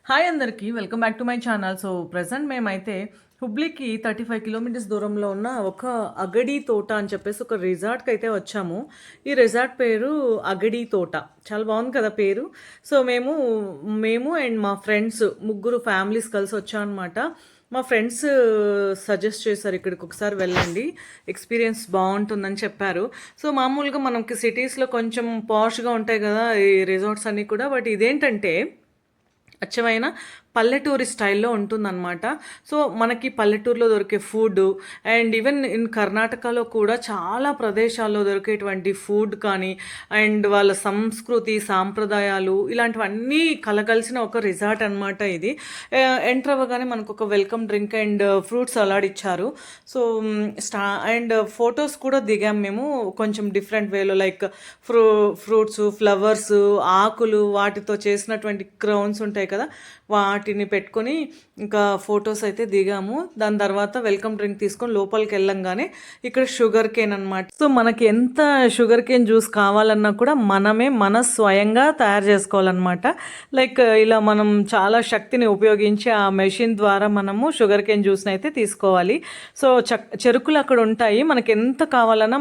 Hi అందరికీ welcome back to my channel. So present మేమైతే హుబ్లీకి 35 kilometres దూరంలో ఉన్న ఒక అగడి తోట అని చెప్పేసి ఒక రిసార్ట్కి అయితే వచ్చాము. ఈ రిసార్ట్ పేరు అగడి తోట. చాలా బాగుంది కదా పేరు. సో మేము అండ్ మా ఫ్రెండ్స్ ముగ్గురు ఫ్యామిలీస్ కలిసి వచ్చాం అనమాట. మా ఫ్రెండ్స్ సజెస్ట్ చేశారు ఇక్కడికి ఒకసారి వెళ్ళండి, ఎక్స్పీరియన్స్ బాగుంటుందని చెప్పారు. సో మామూలుగా మనకి సిటీస్లో కొంచెం పాష్గా ఉంటాయి కదా ఈ రిసార్ట్స్ అన్నీ కూడా. బట్ ఇదేంటంటే అచ్చమైన పల్లెటూరి స్టైల్లో ఉంటుందన్నమాట. సో మనకి పల్లెటూరులో దొరికే ఫుడ్ అండ్ ఈవెన్ ఇన్ కర్ణాటకలో కూడా చాలా ప్రదేశాల్లో దొరికేటువంటి ఫుడ్ కానీ అండ్ వాళ్ళ సంస్కృతి సాంప్రదాయాలు ఇలాంటివన్నీ కలగలిసిన ఒక రిసార్ట్ అనమాట ఇది. ఎంటర్ అవ్వగానే మనకు ఒక welcome drink and fruit salad ఇచ్చారు. సో అండ్ ఫొటోస్ కూడా దిగాం మేము కొంచెం డిఫరెంట్ వేలో, లైక్ ఫ్రూట్స్, ఫ్లవర్స్, ఆకులు వాటితో చేసినటువంటి క్రౌన్స్ ఉంటాయి కదా, వాటిని పెట్టుకొని ఇంకా ఫొటోస్ అయితే దిగాము. దాని తర్వాత వెల్కమ్ డ్రింక్ తీసుకొని లోపలికి వెళ్ళంగానే ఇక్కడ షుగర్ కేన్ అనమాట. సో మనకి ఎంత షుగర్ కేన్ జ్యూస్ కావాలన్నా కూడా మన స్వయంగా తయారు చేసుకోవాలన్నమాట. లైక్ ఇలా మనం చాలా శక్తిని ఉపయోగించి ఆ మెషిన్ ద్వారా మనము షుగర్ కేన్ జ్యూస్ని అయితే తీసుకోవాలి. సో చెరుకులు అక్కడ ఉంటాయి, మనకి ఎంత కావాలన్నా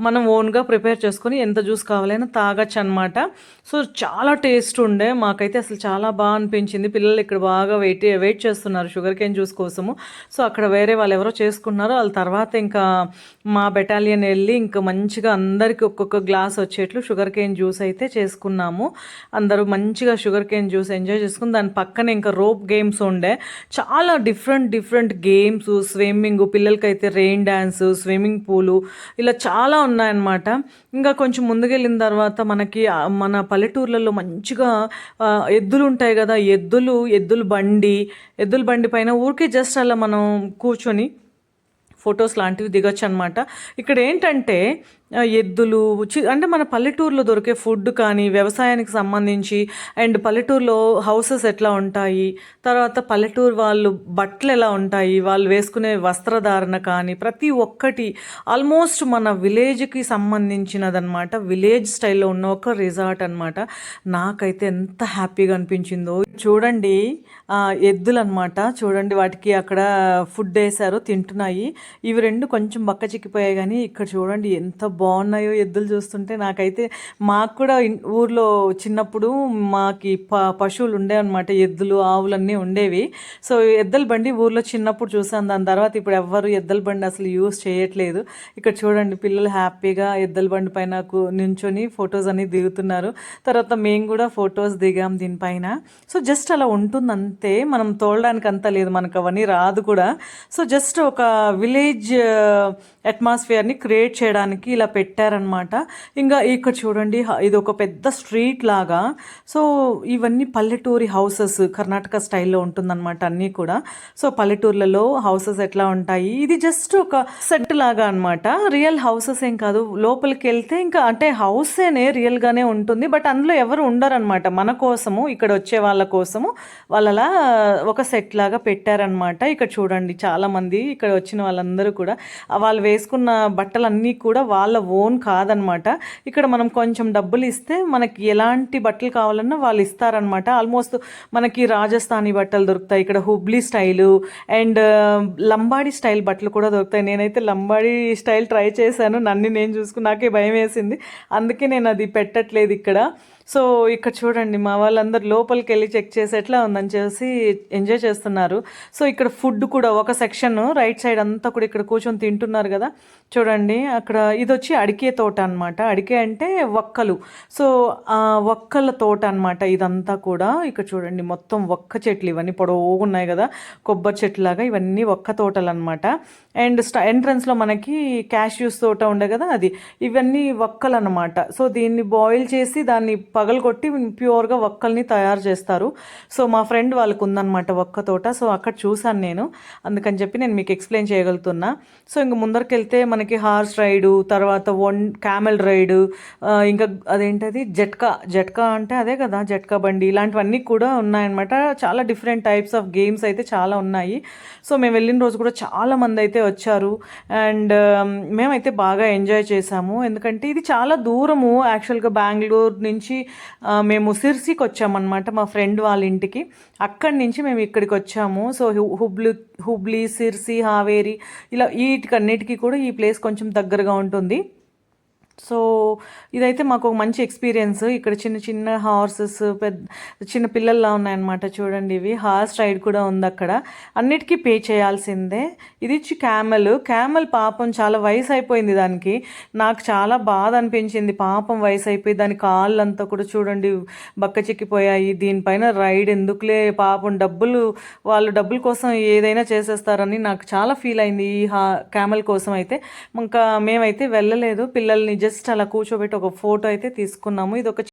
మనం ఓన్గా ప్రిపేర్ చేసుకొని ఎంత జ్యూస్ కావాలన్నా తాగొచ్చు అనమాట. సో చాలా టేస్ట్ ఉండే, మాకైతే అసలు చాలా బాగా అనిపించింది. పిల్లలు ఇక్కడ బాగా వెయిట్ చేస్తున్నారు షుగర్ కేన్ జ్యూస్ కోసము. సో అక్కడ వేరే వాళ్ళు ఎవరో చేసుకున్నారు. వాళ్ళ తర్వాత ఇంకా మా బెటాలియన్ వెళ్ళి ఇంకా మంచిగా అందరికీ ఒక్కొక్క గ్లాస్ వచ్చేట్లు షుగర్ కేన్ జ్యూస్ అయితే చేసుకున్నాము. అందరూ మంచిగా షుగర్ కేన్ జ్యూస్ ఎంజాయ్ చేసుకుని దాని పక్కన ఇంకా రోప్ గేమ్స్ ఉండే, చాలా డిఫరెంట్ గేమ్స్, స్విమ్మింగ్, పిల్లలకైతే రెయిన్ డ్యాన్స్, స్విమ్మింగ్ పూలు, ఇలా చాలా ఉన్నాయన్నమాట. ఇంకా కొంచెం ముందుకెళ్ళిన తర్వాత మనకి మన పల్లెటూర్లలో మంచిగా ఎద్దులు ఉంటాయి కదా, ఎద్దుల బండి పైన ఊరికే జస్ట్ అలా మనం కూర్చొని ఫొటోస్ లాంటివి దిగొచ్చు అనమాట. ఇక్కడ ఏంటంటే ఎద్దులు అంటే మన పల్లెటూరులో దొరికే ఫుడ్ కానీ వ్యవసాయానికి సంబంధించి అండ్ పల్లెటూరులో హౌసెస్ ఎట్లా ఉంటాయి, తర్వాత పల్లెటూరు వాళ్ళు బట్టలు ఎలా ఉంటాయి, వాళ్ళు వేసుకునే వస్త్రధారణ కానీ ప్రతి ఒక్కటి ఆల్మోస్ట్ మన విలేజ్కి సంబంధించినదనమాట. విలేజ్ స్టైల్లో ఉన్న ఒక రిసార్ట్ అనమాట. నాకైతే ఎంత హ్యాపీగా అనిపించిందో. చూడండి ఎద్దులు అనమాట, చూడండి వాటికి అక్కడ ఫుడ్ వేశారు, తింటున్నాయి. ఇవి రెండు కొంచెం బక్క చిక్కిపోయాయి, కానీ ఇక్కడ చూడండి ఎంత బాగున్నాయో ఎద్దులు చూస్తుంటే. నాకైతే మాకు కూడా ఊర్లో చిన్నప్పుడు మాకి పశువులు ఉండేవన్నమాట, ఎద్దులు ఆవులన్నీ ఉండేవి. సో ఎద్దుల బండి ఊర్లో చిన్నప్పుడు చూసాను. దాని తర్వాత ఇప్పుడు ఎవ్వరు ఎద్దుల బండి అసలు యూజ్ చేయట్లేదు. ఇక్కడ చూడండి పిల్లలు హ్యాపీగా ఎద్దుల బండి పైన నించొని ఫొటోస్ అన్ని దిగుతున్నారు. తర్వాత మేము కూడా ఫొటోస్ దిగాం దీనిపైన. సో జస్ట్ అలా ఉంటుంది అంతే, మనం తోలడానికి అంతా లేదు, మనకు అవన్నీ రాదు కూడా. సో జస్ట్ ఒక విలేజ్ అట్మాస్ఫియర్ని క్రియేట్ చేయడానికి ఇలా పెట్టారనమాట. ఇంకా ఇక్కడ చూడండి ఇది ఒక పెద్ద స్ట్రీట్ లాగా. సో ఇవన్నీ పల్లెటూరి హౌసెస్, కర్ణాటక స్టైల్లో ఉంటుందన్నమాట అన్నీ కూడా. సో పల్లెటూర్లలో హౌసెస్ ఎట్లా ఉంటాయి, ఇది జస్ట్ ఒక సెట్ లాగా అనమాట. రియల్ హౌసెస్ ఏం కాదు. లోపలికి వెళ్తే ఇంకా అంటే హౌసేనే రియల్గానే ఉంటుంది, బట్ అందులో ఎవరు ఉండరనమాట. మన కోసము ఇక్కడ వచ్చే వాళ్ళ కోసము వాళ్ళలా ఒక సెట్ లాగా పెట్టారనమాట. ఇక్కడ చూడండి చాలామంది ఇక్కడ వచ్చిన వాళ్ళందరూ కూడా వాళ్ళు వేసుకున్న బట్టలన్నీ కూడా వాళ్ళ ఓన్ కాదనమాట. ఇక్కడ మనం కొంచెం డబ్బులు ఇస్తే మనకి ఎలాంటి బట్టలు కావాలన్నా వాళ్ళు ఇస్తారనమాట. ఆల్మోస్ట్ మనకి రాజస్థానీ బట్టలు దొరుకుతాయి ఇక్కడ, Hubli style and Lambadi style బట్టలు కూడా దొరుకుతాయి. నేనైతే లంబాడీ స్టైల్ ట్రై చేశాను, నన్ను నేను చూసుకుని నాకే భయం వేసింది, అందుకే నేను అది పెట్టట్లేదు ఇక్కడ. సో ఇక్కడ చూడండి మా వాళ్ళందరూ లోపలికి వెళ్ళి చెక్ చేసి ఎట్లా ఉందని చేసి ఎంజాయ్ చేస్తున్నారు. సో ఇక్కడ ఫుడ్ కూడా ఒక సెక్షన్ రైట్ సైడ్ అంతా కూడా ఇక్కడ కూర్చొని తింటున్నారు కదా. చూడండి అక్కడ ఇది వచ్చి అడికే తోట అనమాట. అడికే అంటే వక్కలు. సో వక్కల తోట అనమాట ఇదంతా కూడా. ఇక్కడ చూడండి మొత్తం వక్క చెట్లు, ఇవన్నీ పొడవుగా ఉన్నాయి కదా, కొబ్బరి చెట్లు లాగా, ఇవన్నీ వక్క తోటలు అనమాట. అండ్ ఎంట్రన్స్లో మనకి క్యాష్యూస్ తోట ఉండే కదా అది, ఇవన్నీ వక్కలు అనమాట. సో దీన్ని బాయిల్ చేసి దాన్ని పగలగొట్టి ప్యూర్గా వక్కల్ని తయారు చేస్తారు. సో మా ఫ్రెండ్ వాళ్ళకు ఉందన్నమాట ఒక్క తోట. సో అక్కడ చూసాను నేను, అందుకని చెప్పి నేను మీకు ఎక్స్ప్లెయిన్ చేయగలుగుతున్నా. సో ఇంక ముందరికి వెళ్తే మనకి హార్స్ రైడు, తర్వాత క్యామెల్ రైడు, ఇంకా అదేంటది జట్కా అంటే అదే కదా జట్కా బండి, ఇలాంటివన్నీ కూడా ఉన్నాయన్నమాట. చాలా డిఫరెంట్ టైప్స్ ఆఫ్ గేమ్స్ అయితే చాలా ఉన్నాయి. సో మేము వెళ్ళిన రోజు కూడా చాలా మంది అయితే వచ్చారు అండ్ మేమైతే బాగా ఎంజాయ్ చేసాము. ఎందుకంటే ఇది చాలా దూరము యాక్చువల్గా బెంగళూరు నుంచి మేము సిర్సికి వచ్చామన్నమాట మా ఫ్రెండ్ వాళ్ళ ఇంటికి. అక్కడి నుంచి మేము ఇక్కడికి వచ్చాము. సో హుబ్లీ, సిర్సి, హావేరి ఇలా వీటికన్నిటికీ కూడా ఈ ప్లేస్ కొంచెం దగ్గరగా ఉంటుంది. సో ఇదైతే మాకు ఒక మంచి ఎక్స్పీరియన్స్. ఇక్కడ చిన్న చిన్న హార్సెస్, చిన్న పిల్లల్లా ఉన్నాయన్నమాట. చూడండి, ఇవి హార్స్ రైడ్ కూడా ఉంది అక్కడ. అన్నిటికీ పే చేయాల్సిందే. ఇది వచ్చి క్యామెల్ పాపం చాలా వయసు అయిపోయింది దానికి. నాకు చాలా బాధ అనిపించింది, పాపం వయసు అయిపోయి దాని కాళ్ళంతా కూడా చూడండి బక్క చిక్కిపోయాయి. దీనిపైన రైడ్ ఎందుకులే, పాపం వాళ్ళు డబ్బుల కోసం ఏదైనా చేసేస్తారని నాకు చాలా ఫీల్ అయింది ఈ క్యామెల్ కోసం అయితే. ఇంకా మేమైతే వెళ్ళలేదు, పిల్లల్ని జస్ట్ అలా కూర్చోబెట్టి ఒక ఫోటో అయితే తీసుకున్నాము. ఇది ఒక